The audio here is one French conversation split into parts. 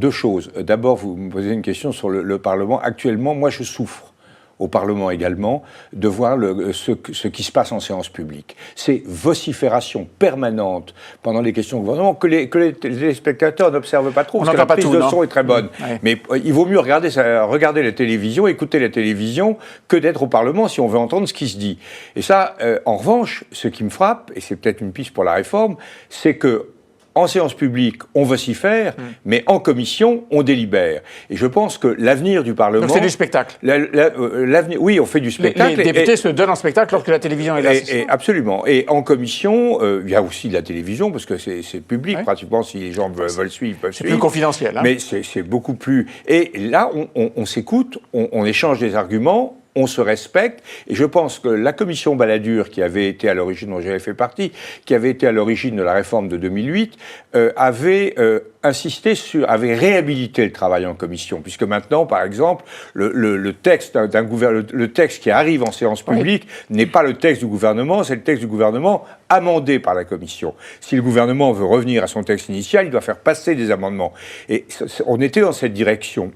deux choses. D'abord, vous me posez une question sur le Parlement. Actuellement, moi, je souffre, au Parlement également, de voir ce qui se passe en séance publique. C'est vocifération permanente pendant les questions au gouvernement que les téléspectateurs n'observent pas trop, parce que la prise de son est très bonne. Ouais. Mais il vaut mieux regarder la télévision, écouter la télévision, que d'être au Parlement si on veut entendre ce qui se dit. Et ça, en revanche, ce qui me frappe, et c'est peut-être une piste pour la réforme, c'est que en séance publique, on vocifère, mais en commission, on délibère. Et je pense que l'avenir du Parlement... Donc c'est du spectacle. Oui, on fait du spectacle. Les députés se donnent en spectacle lorsque la télévision est là. Absolument. Et en commission, il y a aussi de la télévision, parce que c'est public, pratiquement, si les gens veulent suivre, ils peuvent suivre. C'est plus confidentiel. Hein. Mais c'est beaucoup plus... Et là, on s'écoute, on échange des arguments, on se respecte, et je pense que la commission Balladur, qui avait été à l'origine, dont j'avais fait partie, qui avait été à l'origine de la réforme de 2008, avait réhabilité le travail en commission, puisque maintenant, par exemple, le texte qui arrive en séance publique n'est pas le texte du gouvernement, c'est le texte du gouvernement amendé par la commission. Si le gouvernement veut revenir à son texte initial, il doit faire passer des amendements. Et on était dans cette direction.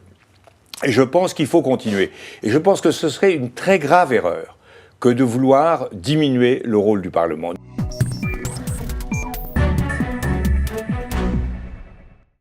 Et je pense qu'il faut continuer. Et je pense que ce serait une très grave erreur que de vouloir diminuer le rôle du Parlement.